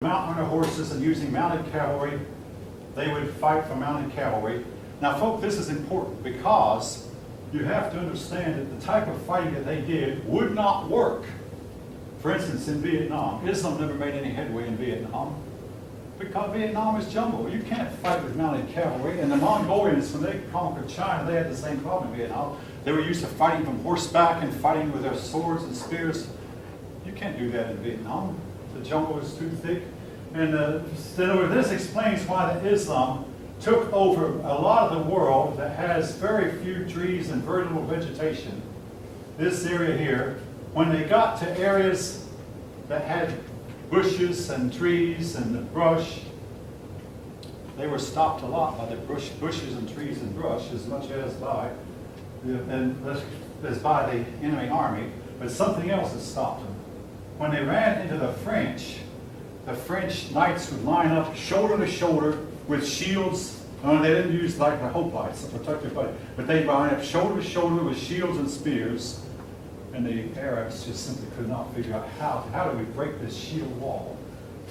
mount on their horses and using mounted cavalry, they would fight for mounted cavalry. Now, folks, this is important because you have to understand that the type of fighting that they did would not work. For instance, in Vietnam, Islam never made any headway in Vietnam because Vietnam is jungle. You can't fight with mounted cavalry. And the Mongolians, when they conquered China, they had the same problem in Vietnam. They were used to fighting from horseback and fighting with their swords and spears. You can't do that in Vietnam. The jungle is too thick. And so this explains why the Islam took over a lot of the world that has very few trees and vertical vegetation. This area here, when they got to areas that had bushes and trees and brush, they were stopped a lot by the bushes and trees and brush as much as by the enemy army, but something else has stopped them. When they ran into the French knights would line up shoulder to shoulder with shields. They didn't use like the hoplites to protect their body, but they line up shoulder to shoulder with shields and spears. And the Arabs just simply could not figure out how do we break this shield wall.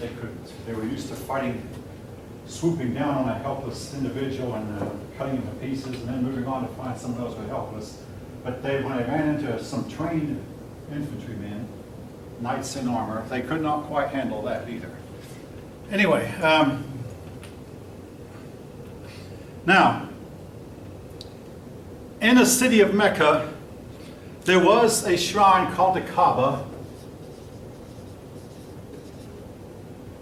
They couldn't. They were used to fighting, swooping down on a helpless individual and cutting him to pieces, and then moving on to find someone else who was helpless. But when they ran into some trained infantrymen, knights in armor, they could not quite handle that either. Anyway, now, in the city of Mecca, there was a shrine called the Kaaba.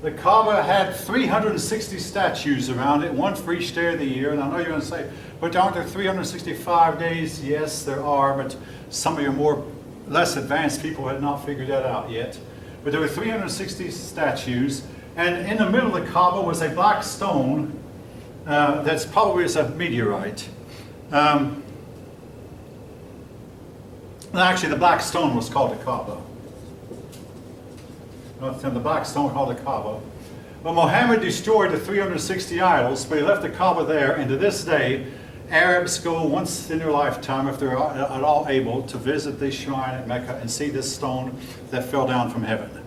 The Kaaba had 360 statues around it, one for each day of the year. And I know you're going to say, but aren't there 365 days? Yes, there are, but some of your less advanced people had not figured that out yet. But there were 360 statues, and in the middle of the Kaaba was a black stone that's probably a meteorite. Actually, the black stone was called the Kaaba. The black stone was called the Kaaba. But Muhammad destroyed the 360 idols, but he left the Kaaba there, and to this day, Arabs go once in their lifetime, if they're at all able, to visit this shrine at Mecca and see this stone that fell down from heaven.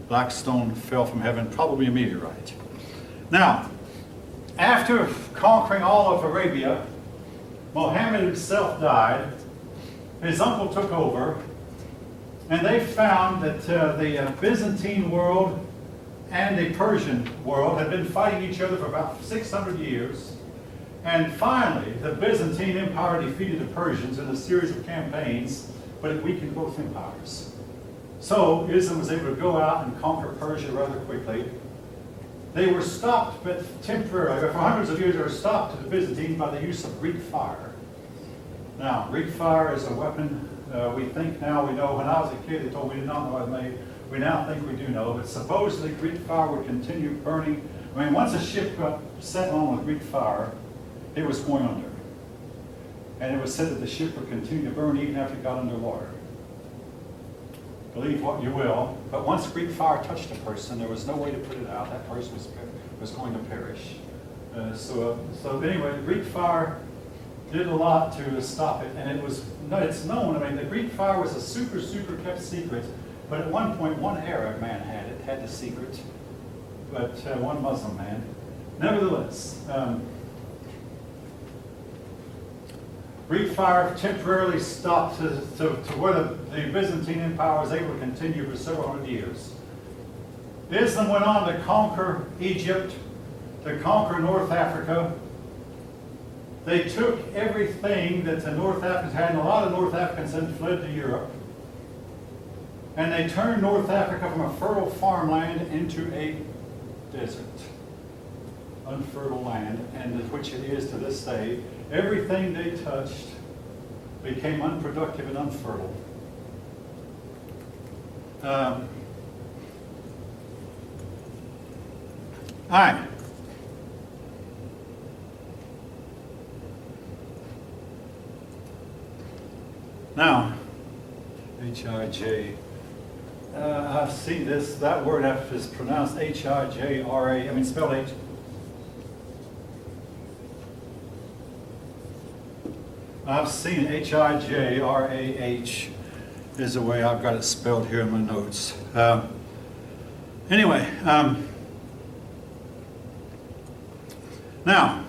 Black stone fell from heaven, probably a meteorite. Now, after conquering all of Arabia, Muhammad himself died. His uncle took over, and they found that the Byzantine world and the Persian world had been fighting each other for about 600 years. And finally, the Byzantine Empire defeated the Persians in a series of campaigns, but it weakened both empires. So Islam was able to go out and conquer Persia rather quickly. They were stopped, but temporarily, for hundreds of years, they were stopped to the Byzantines by the use of Greek fire. Now, Greek fire is a weapon we think now we know. When I was a kid, they told me we did not know it made. We now think we do know, but supposedly Greek fire would continue burning. I mean, once a ship got set on with Greek fire, it was going under. And it was said that the ship would continue to burn even after it got underwater. Believe what you will, but once Greek fire touched a person, there was no way to put it out. That person was going to perish. So anyway, Greek fire did a lot to stop it, and it's known. I mean, the Greek fire was a super kept secret, but at one point, one Arab man had the secret, but one Muslim man. Nevertheless, Greek fire temporarily stopped to where the Byzantine Empire was able to continue for several hundred years. Islam went on to conquer Egypt, to conquer North Africa. They took everything that the North Africans had, and a lot of North Africans had fled to Europe. And they turned North Africa from a fertile farmland into a desert. Unfertile land, and which it is to this day. Everything they touched became unproductive and unfertile. All right. Now, H-I-J. I've seen this. That word is pronounced H-I-J-R-A. I mean, spelled H. I've seen H-I-J-R-A-H is the way I've got it spelled here in my notes. Anyway, now,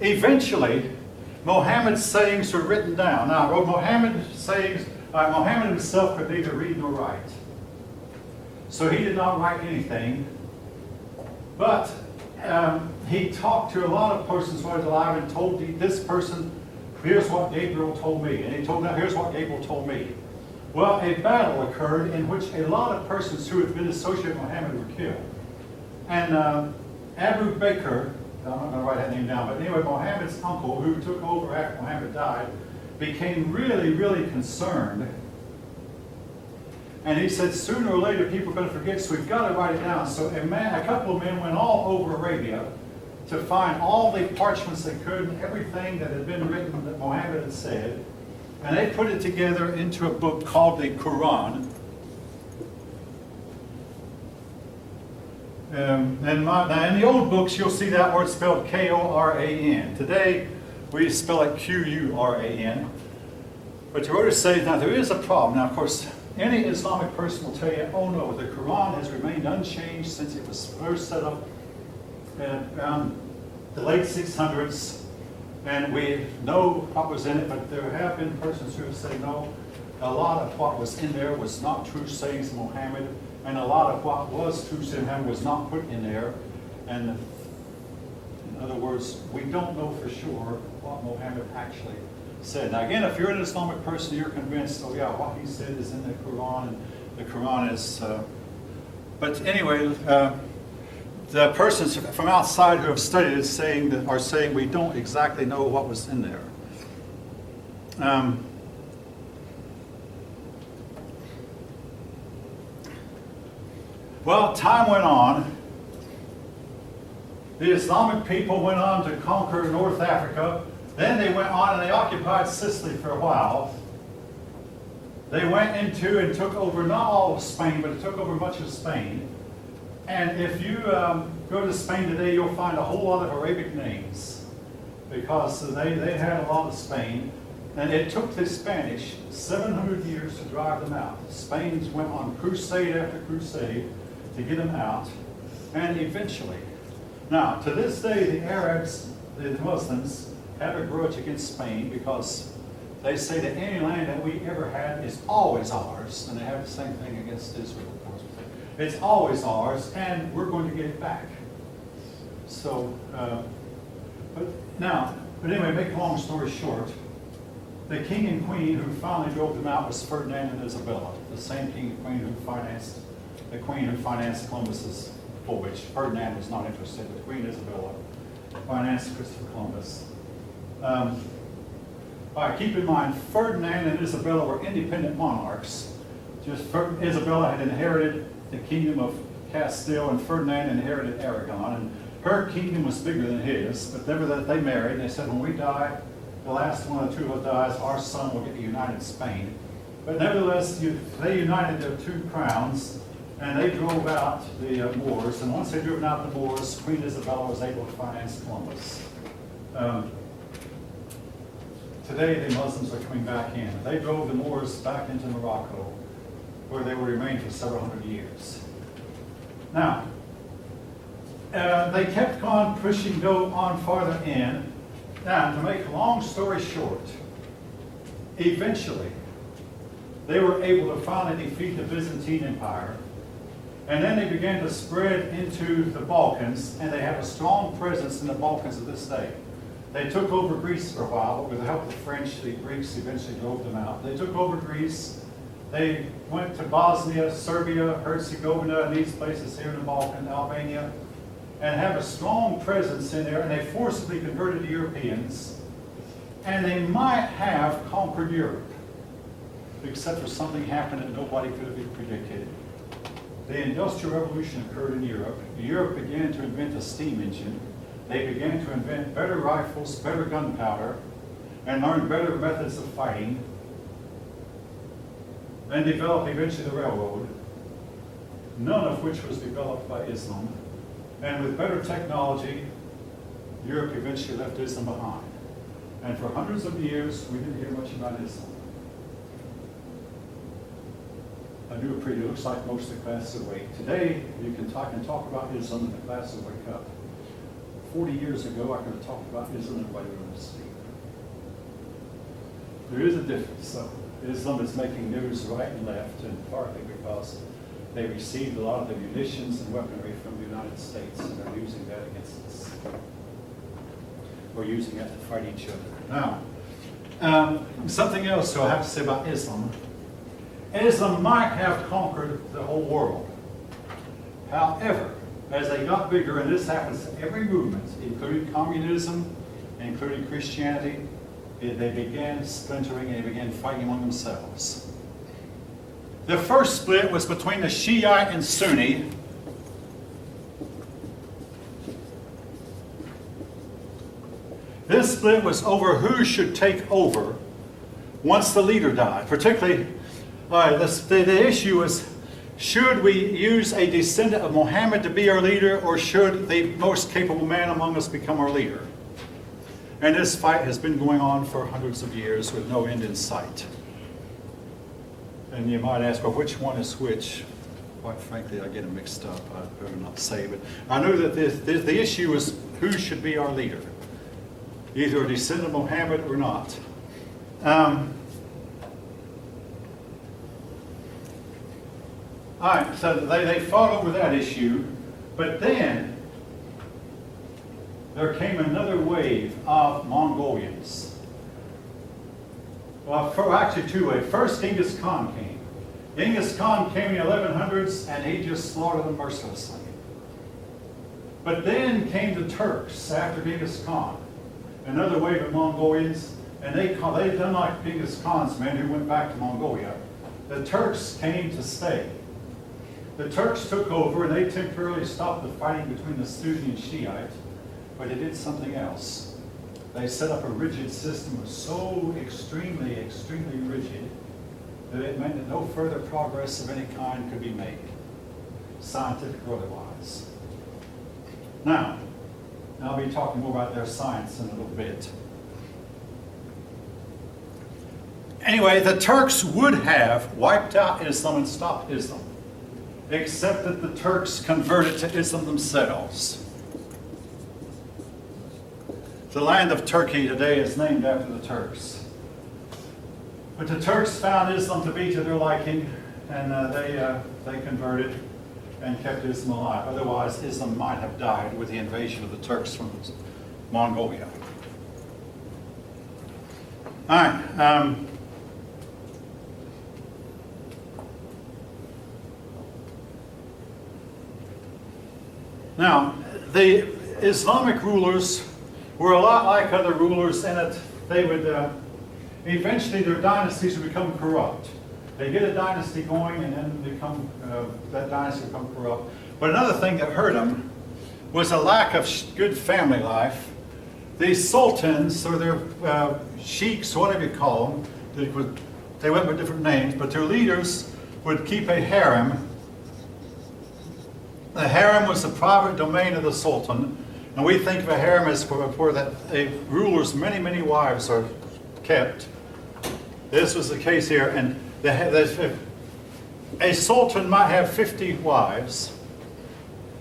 eventually, Muhammad's sayings were written down. Now, Muhammad's sayings, Muhammad himself could neither read nor write. So he did not write anything. But he talked to a lot of persons while he was alive and told this person, here's what Gabriel told me. And he told them, here's what Gabriel told me. Well, a battle occurred in which a lot of persons who had been associated with Muhammad were killed. And Abu Bakr, I'm not going to write that name down, but anyway, Muhammad's uncle, who took over after Muhammad died, became really, really concerned. And he said, sooner or later, people are going to forget, so we've got to write it down. So a couple of men went all over Arabia to find all the parchments they could, everything that had been written that Muhammad had said. And they put it together into a book called the Quran. And now in the old books, you'll see that word spelled K-O-R-A-N. Today, we spell it Q-U-R-A-N. But you already say, now there is a problem. Now, of course, any Islamic person will tell you, oh no, the Quran has remained unchanged since it was first set up around the late 600s. And we know what was in it, but there have been persons who say, no, a lot of what was in there was not true sayings of Muhammad, and a lot of what was true sayings of Muhammad was not put in there. And in other words, we don't know for sure what Muhammad actually said. Now again, if you're an Islamic person, you're convinced, oh yeah, what he said is in the Quran, and the Quran is... but anyway, the persons from outside who have studied it are saying we don't exactly know what was in there. Well, time went on. The Islamic people went on to conquer North Africa. Then they went on and they occupied Sicily for a while. They went into and took over not all of Spain, but took over much of Spain. And if you go to Spain today, you'll find a whole lot of Arabic names because they had a lot of Spain. And it took the Spanish 700 years to drive them out. Spain went on crusade after crusade to get them out. And eventually, now to this day, the Arabs, the Muslims, have a grudge against Spain because they say that any land that we ever had is always ours. And they have the same thing against Israel, of course. It's always ours, and we're going to get it back. So, but anyway, make a long story short, the king and queen who finally drove them out was Ferdinand and Isabella, the same king and queen who financed Columbus's voyage. Ferdinand was not interested, but Queen Isabella financed Christopher Columbus. All right, keep in mind, Ferdinand and Isabella were independent monarchs. Isabella had inherited the kingdom of Castile, and Ferdinand inherited Aragon. And her kingdom was bigger than his, but nevertheless they married. And they said, when we die, the last one of the two of us dies, our son will get the united Spain. But nevertheless, they united their two crowns, and they drove out the Moors. And once they drove out the Moors, Queen Isabella was able to finance Columbus. Today, the Muslims are coming back in. They drove the Moors back into Morocco, where they will remain for several hundred years. Now, they kept on pushing, go on farther in. Now, to make a long story short, eventually, they were able to finally defeat the Byzantine Empire. And then they began to spread into the Balkans, and they have a strong presence in the Balkans to this day. They took over Greece for a while, but with the help of the French, the Greeks eventually drove them out. They took over Greece. They went to Bosnia, Serbia, Herzegovina, and these places here in the Balkans, Albania, and have a strong presence in there, and they forcibly converted the Europeans. And they might have conquered Europe, except for something happened that nobody could have predicted. The Industrial Revolution occurred in Europe. Europe began to invent a steam engine. They began to invent better rifles, better gunpowder, and learn better methods of fighting, and develop eventually the railroad, none of which was developed by Islam. And with better technology, Europe eventually left Islam behind. And for hundreds of years, we didn't hear much about Islam. I knew it pretty, it looks like most of the classes awake. Today, you can talk about Islam and the classes wake up. 40 years ago, I could have talked about Islam and everybody would have sleep. There is a difference, though. Islam is making news right and left, and partly because they received a lot of the munitions and weaponry from the United States, and they're using that against us. We're using that to fight each other. Now, something else I have to say about Islam. Islam might have conquered the whole world. However, as they got bigger, and this happens to every movement, including communism, including Christianity, they began splintering and they began fighting among themselves. The first split was between the Shiite and Sunni. This split was over who should take over once the leader died. Particularly, the issue was, should we use a descendant of Muhammad to be our leader, or should the most capable man among us become our leader? And this fight has been going on for hundreds of years with no end in sight. And you might ask, well, which one is which? Quite frankly, I get them mixed up. I'd better not say, but I know that the issue is who should be our leader, either a descendant of Muhammad or not. All right, so they fought over that issue, but then there came another wave of Mongolians. Well, actually two waves. First, Genghis Khan came. Genghis Khan came in the 1100s, and he just slaughtered them mercilessly. But then came the Turks after Genghis Khan, another wave of Mongolians, and they done like Genghis Khan's men who went back to Mongolia. The Turks came to stay. The Turks took over, and they temporarily stopped the fighting between the Sunni and Shiite, but they did something else. They set up a rigid system that was so extremely, extremely rigid that it meant that no further progress of any kind could be made, scientific or otherwise. Now, I'll be talking more about their science in a little bit. Anyway, the Turks would have wiped out Islam and stopped Islam, except that the Turks converted to Islam themselves. The land of Turkey today is named after the Turks. But the Turks found Islam to be to their liking, and they converted and kept Islam alive. Otherwise, Islam might have died with the invasion of the Turks from Mongolia. All right. Now, the Islamic rulers were a lot like other rulers in that they would, eventually their dynasties would become corrupt. They get a dynasty going and then that dynasty would become corrupt. But another thing that hurt them was a lack of good family life. These sultans, or their sheiks, whatever you call them, they went with different names, but their leaders would keep a harem. The harem was the private domain of the sultan, and we think of a harem as where that a ruler's many, many wives are kept. This was the case here, and a sultan might have 50 wives,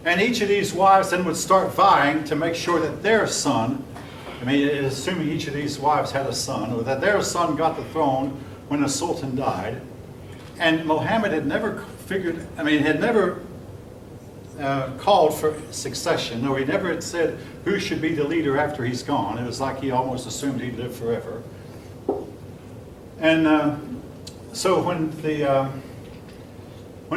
and each of these wives then would start vying to make sure that their son, assuming each of these wives had a son, or that their son got the throne when the sultan died. And Muhammad had never called for succession, or he never had said who should be the leader after he's gone. It was like he almost assumed he'd live forever. And so when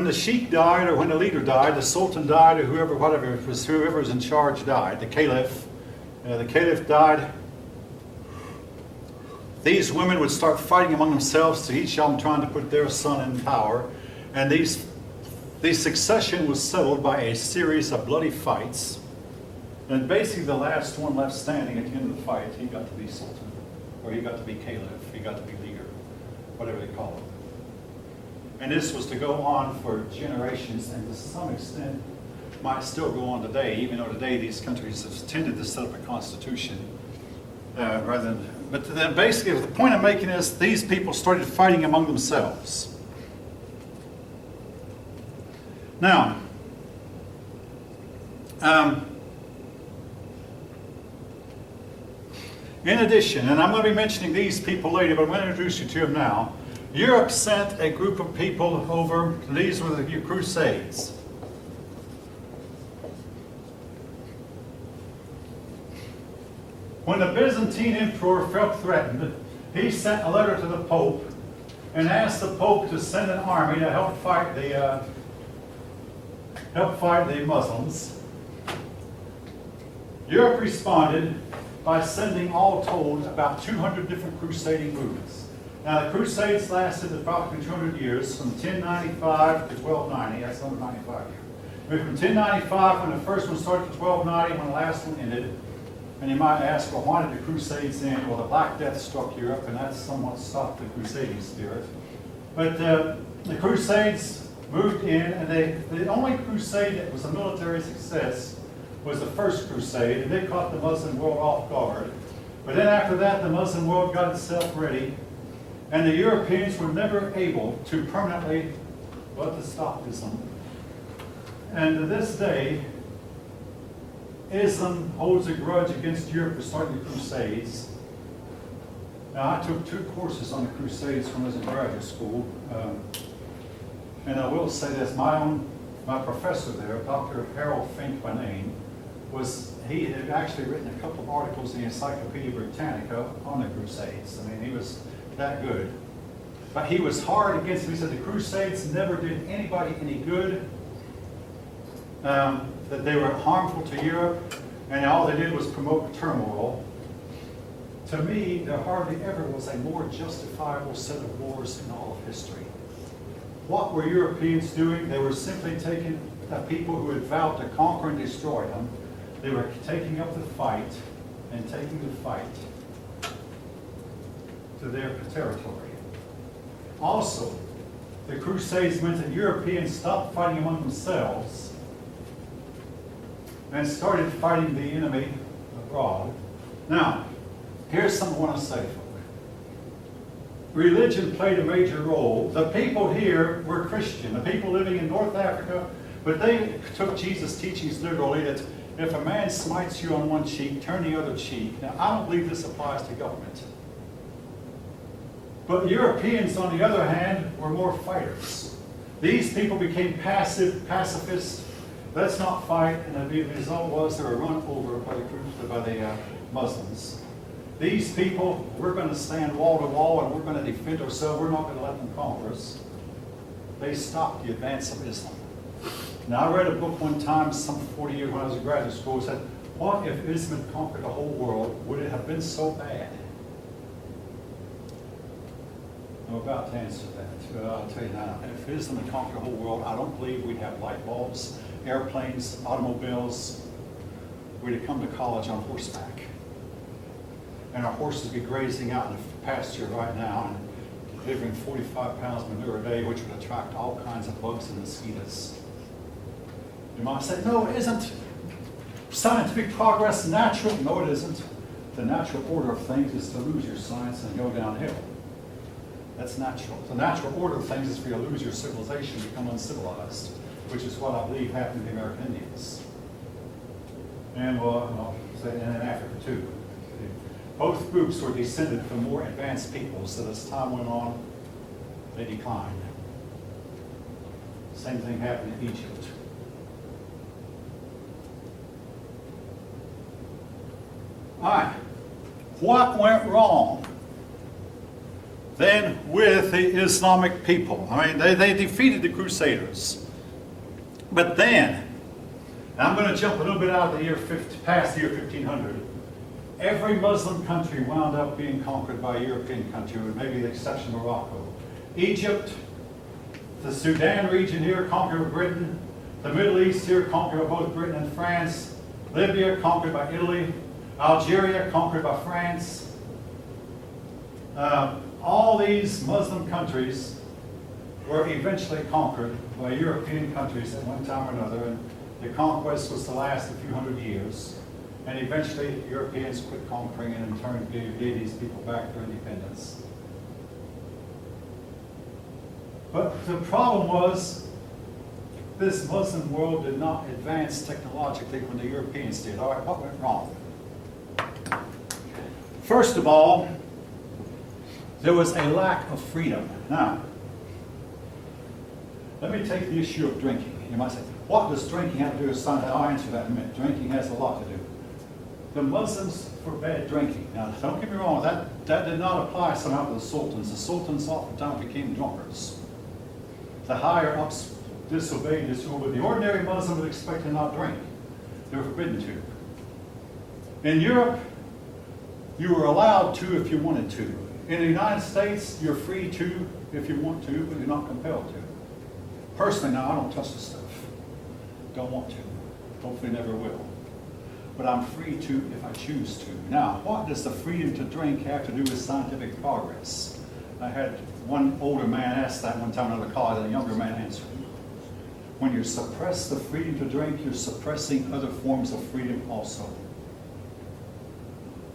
the sheikh died, or when the leader died, the sultan died, or whoever was in charge died, the caliph died, these women would start fighting among themselves, to each of them trying to put their son in power. And the succession was settled by a series of bloody fights. And basically the last one left standing at the end of the fight, he got to be sultan, or he got to be caliph, he got to be leader, whatever they call it. And this was to go on for generations, and to some extent might still go on today, even though today these countries have tended to set up a constitution but then basically the point I'm making is these people started fighting among themselves. Now, in addition, and I'm going to be mentioning these people later, but I'm going to introduce you to them now. Europe sent a group of people over. These were the Crusades. When the Byzantine emperor felt threatened, he sent a letter to the Pope and asked the Pope to send an army to help fight the Muslims. Europe responded by sending, all told, about 200 different crusading movements. Now, the Crusades lasted approximately 200 years, from 1095 to 1290. That's 195 years. From 1095, when the first one started, to 1290, when the last one ended. And you might ask, well, why did the Crusades end? Well, the Black Death struck Europe, and that somewhat stopped the crusading spirit. But the Crusades moved in, and the only crusade that was a military success was the First Crusade, and they caught the Muslim world off guard. But then after that, the Muslim world got itself ready, and the Europeans were never able to permanently to stop Islam. And to this day, Islam holds a grudge against Europe for starting the Crusades. Now, I took 2 courses on the Crusades when I was in graduate school. And I will say this, my professor there, Dr. Harold Fink by name, he had actually written a couple of articles in the Encyclopedia Britannica on the Crusades. I mean, he was that good. But he was hard against them. He said the Crusades never did anybody any good, that they were harmful to Europe, and all they did was promote turmoil. To me, there hardly ever was a more justifiable set of wars in all of history. What were Europeans doing? They were simply taking the people who had vowed to conquer and destroy them. They were taking up the fight and taking the fight to their territory. Also, the Crusades meant that Europeans stopped fighting among themselves and started fighting the enemy abroad. Now, here's something I want to say, folks. Religion played a major role. The people here were Christian. The people living in North Africa, but they took Jesus' teachings literally, that if a man smites you on one cheek, turn the other cheek. Now, I don't believe this applies to government. But Europeans, on the other hand, were more fighters. These people became pacifists. Let's not fight, and the result was they were run over by the Muslims. These people, we're going to stand wall to wall, and we're going to defend ourselves. We're not going to let them conquer us. They stopped the advance of Islam. Now, I read a book one time, some 40 years when I was in graduate school, it said, what if Islam had conquered the whole world? Would it have been so bad? I'm about to answer that. I'll tell you now, if Islam had conquered the whole world, I don't believe we'd have light bulbs, airplanes, automobiles. We'd have come to college on horseback. And our horses would be grazing out in the pasture right now and delivering 45 pounds of manure a day, which would attract all kinds of bugs and mosquitoes. You might say, no, it isn't. Scientific progress natural? No, it isn't. The natural order of things is to lose your science and go downhill. That's natural. The natural order of things is for you to lose your civilization and become uncivilized, which is what I believe happened to the American Indians. And and in Africa too. Both groups were descended from more advanced peoples, so as time went on, they declined. Same thing happened in Egypt. All right, what went wrong then with the Islamic people? I mean, they defeated the Crusaders. But then, and I'm going to jump a little bit out of the year past the year 1500, every Muslim country wound up being conquered by a European country, with maybe the exception of Morocco. Egypt, the Sudan region here conquered by Britain, the Middle East here conquered by both Britain and France, Libya conquered by Italy, Algeria conquered by France. All these Muslim countries were eventually conquered by European countries at one time or another, and the conquest was to last a few hundred years. And eventually, Europeans quit conquering and in turn gave these people back their independence. But the problem was, this Muslim world did not advance technologically when the Europeans did. All right, what went wrong? First of all, there was a lack of freedom. Now, let me take the issue of drinking. You might say, what does drinking have to do with science? I'll answer that in a minute. Drinking has a lot to do. The Muslims forbade drinking. Now, don't get me wrong, that did not apply somehow to the sultans. The sultans oftentimes became drunkards. The higher ups disobeyed this rule, but the ordinary Muslim would expect to not drink. They were forbidden to. In Europe, you were allowed to if you wanted to. In the United States, you're free to if you want to, but you're not compelled to. Personally, now, I don't touch the stuff. Don't want to. Hopefully never will. But I'm free to if I choose to. Now, what does the freedom to drink have to do with scientific progress? I had one older man ask that one time in another college, and a younger man answered. When you suppress the freedom to drink, you're suppressing other forms of freedom also.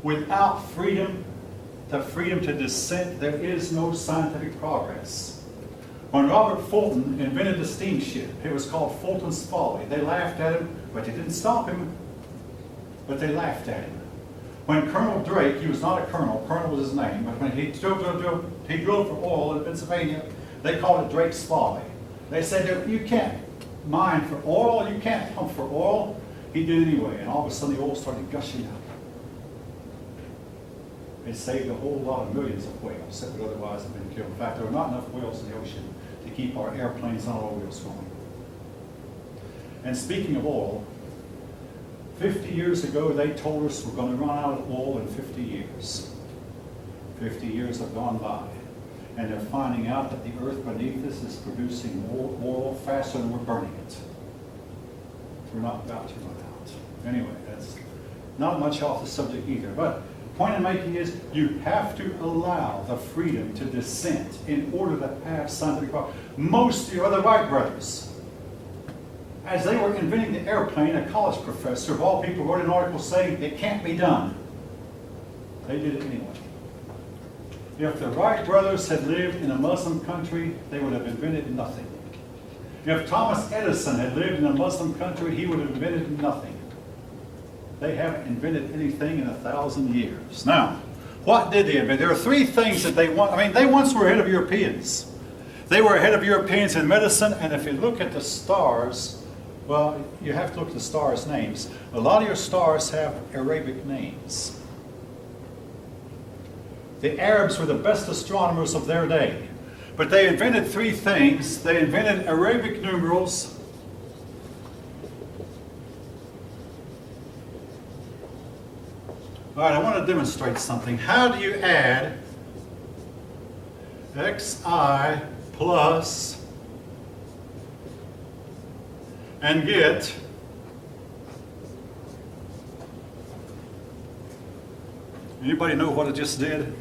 Without freedom, the freedom to dissent, there is no scientific progress. When Robert Fulton invented the steamship, it was called Fulton's Folly. They laughed at him, but they didn't stop him. But they laughed at him. When Colonel Drake, he was not a colonel, Colonel was his name, but when he drilled for oil in Pennsylvania, they called it Drake's Folly. They said, you can't mine for oil, you can't pump for oil. He did anyway, and all of a sudden the oil started gushing out. It saved a whole lot of millions of whales that would otherwise have been killed. In fact, there were not enough whales in the ocean to keep our airplanes on oil wheels going. And speaking of oil, 50 years ago they told us we're going to run out of oil in 50 years. 50 years have gone by. And they're finding out that the earth beneath us is producing more oil faster than we're burning it. We're not about to run out. Anyway, that's not much off the subject either. But the point I'm making is you have to allow the freedom to dissent in order to have scientific progress. Most of the Wright brothers, as they were inventing the airplane, a college professor of all people wrote an article saying it can't be done. They did it anyway. If the Wright brothers had lived in a Muslim country, they would have invented nothing. If Thomas Edison had lived in a Muslim country, he would have invented nothing. They haven't invented anything in 1,000 years. Now, what did they invent? There are three things that they want. I mean, they once were ahead of Europeans. They were ahead of Europeans in medicine, and if you look at the stars, well, you have to look at the stars' names. A lot of your stars have Arabic names. The Arabs were the best astronomers of their day. But they invented three things. They invented Arabic numerals. All right, I want to demonstrate something. How do you add xi plus and get anybody know what I just did?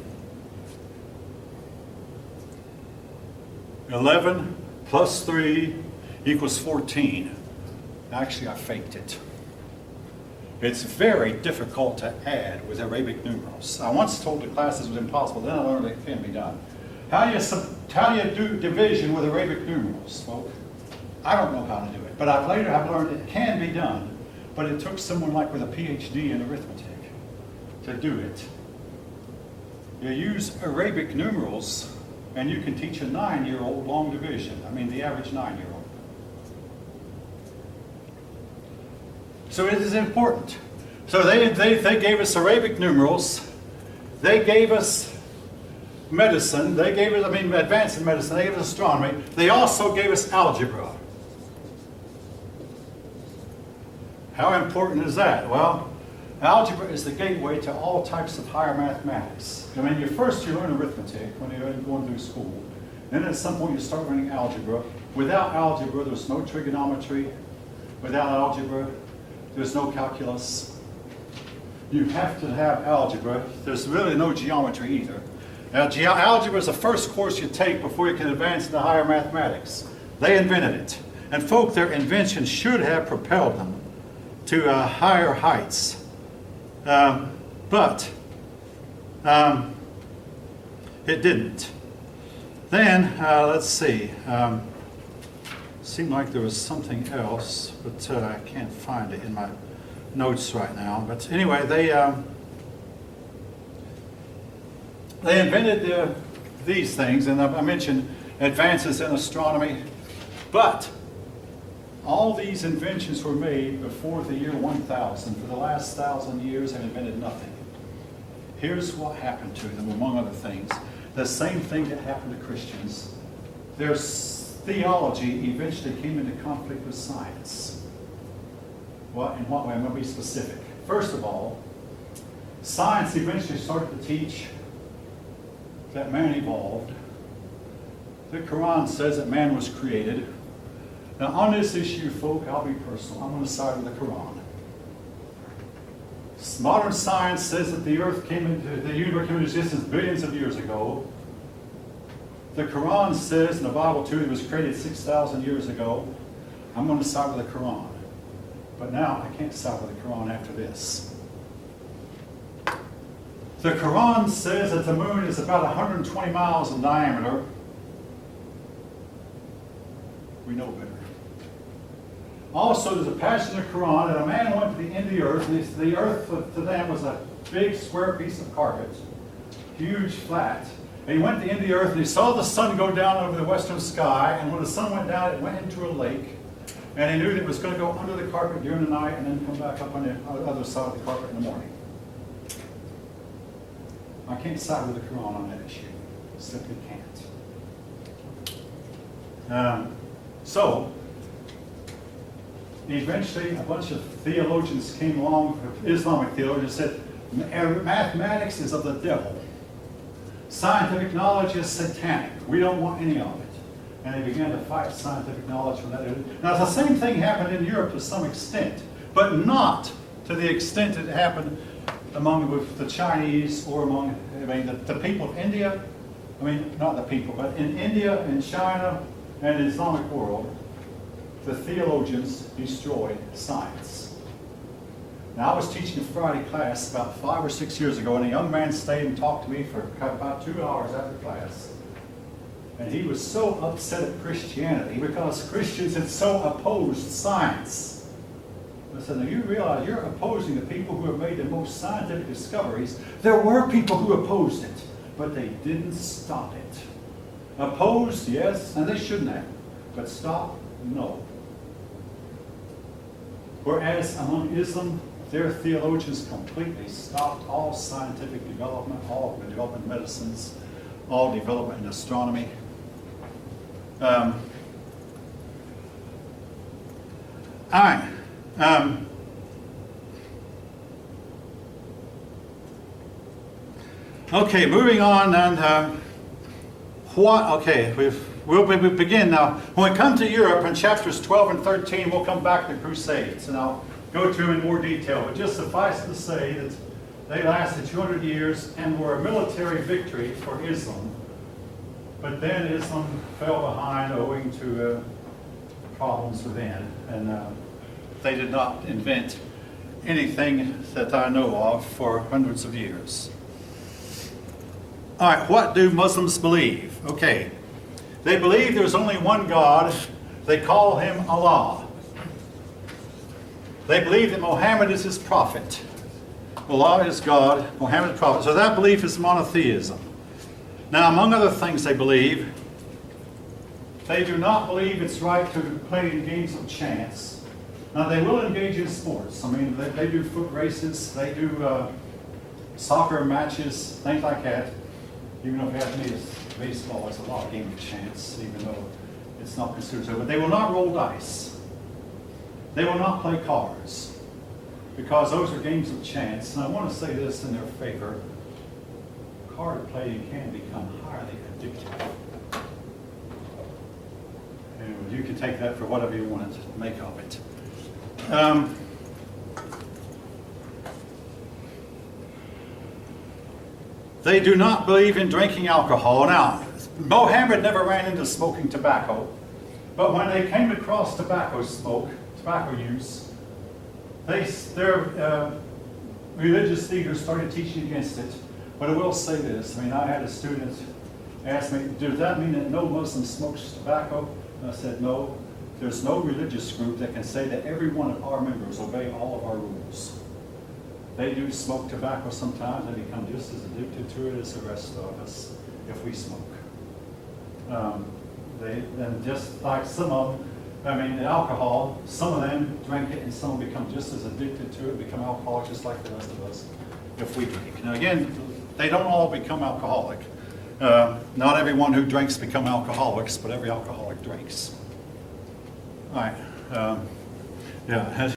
11 plus 3 equals 14. Actually, I faked it. It's very difficult to add with Arabic numerals. I once told the class this was impossible, then I learned it can be done. How do you do division with Arabic numerals, folks? I don't know how to do it, but later I've learned it can be done, but it took someone like with a PhD in arithmetic to do it. You use Arabic numerals, and you can teach a 9-year-old long division. I mean, the average 9-year-old. So it is important. So they gave us Arabic numerals. They gave us medicine. They gave us, advanced in medicine. They gave us astronomy. They also gave us algebra. How important is that? Well, algebra is the gateway to all types of higher mathematics. You learn arithmetic when you're going through school. Then at some point you start learning algebra. Without algebra, there's no trigonometry. Without algebra, there's no calculus. You have to have algebra. There's really no geometry either. Now, algebra is the first course you take before you can advance into higher mathematics. They invented it. And folk, their invention should have propelled them to higher heights. But it didn't. Then, let's see. Seemed like there was something else, but I can't find it in my notes right now. But anyway, they invented these things, and I mentioned advances in astronomy, but all these inventions were made before the year 1000. For the last 1,000 years, they've invented nothing. Here's what happened to them, among other things. The same thing that happened to Christians. Their theology eventually came into conflict with science. Well, in what way? I'm going to be specific. First of all, science eventually started to teach that man evolved. The Quran says that man was created. Now, on this issue, folk, I'll be personal. I'm on the side of the Quran. Modern science says that the universe came into existence billions of years ago. The Quran says, and the Bible too, it was created 6,000 years ago. I'm going to side with the Quran. But now I can't side with the Quran after this. The Quran says that the moon is about 120 miles in diameter. We know better. Also, there's a passage in the Quran that a man went to the end of the earth. And the earth to them was a big square piece of carpet, huge, flat. And he went to the end of the earth and he saw the sun go down over the western sky. And when the sun went down, it went into a lake. And he knew that it was going to go under the carpet during the night and then come back up on the other side of the carpet in the morning. I can't side with the Quran on that issue. Simply can't. So, eventually a bunch of theologians came along, Islamic theologians said, mathematics is of the devil. Scientific knowledge is satanic. We don't want any of it. And they began to fight scientific knowledge from that. Now, the same thing happened in Europe to some extent, but not to the extent it happened among the Chinese or among, the people of India. Not the people, but in India and China and the Islamic world, the theologians destroyed science. Now, I was teaching a Friday class about 5 or 6 years ago, and a young man stayed and talked to me for about 2 hours after class. And he was so upset at Christianity because Christians had so opposed science. I said, now you realize you're opposing the people who have made the most scientific discoveries. There were people who opposed it, but they didn't stop it. Opposed, yes, and they shouldn't have. But stop, no. Whereas among Islam, their theologians completely stopped all scientific development, all development in medicines, all development in astronomy. All right. Okay, moving on, and we'll begin now. When we come to Europe in chapters 12 and 13, we'll come back to the Crusades, and I'll go through them in more detail. But just suffice to say that they lasted 200 years and were a military victory for Islam. But then Islam fell behind owing to problems within, and they did not invent anything that I know of for hundreds of years. All right, what do Muslims believe? Okay, they believe there's only one God. They call him Allah. They believe that Muhammad is his prophet. Allah is God, Muhammad is prophet. So that belief is monotheism. Now, among other things they believe, they do not believe it's right to play in games of chance. Now, they will engage in sports. They do foot races, they do soccer matches, things like that. Even though if you have to use baseball, it's a lot of game of chance, even though it's not considered so. But they will not roll dice. They will not play cards, because those are games of chance. And I want to say this in their favor. Card playing can become highly addictive. And you can take that for whatever you want to make of it. They do not believe in drinking alcohol. Now, Mohammed never ran into smoking tobacco, but when they came across tobacco use, their religious leaders started teaching against it. But I will say this, I had a student ask me, does that mean that no Muslim smokes tobacco? And I said, no. there's no religious group that can say that every one of our members obey all of our rules. They do smoke tobacco sometimes and become just as addicted to it as the rest of us if we smoke. And just like some of them, the alcohol, some of them drink it and some will become just as addicted to it, become alcoholics just like the rest of us if we drink. Now again, they don't all become alcoholic. Not everyone who drinks become alcoholics, but every alcoholic drinks. All right. Yeah.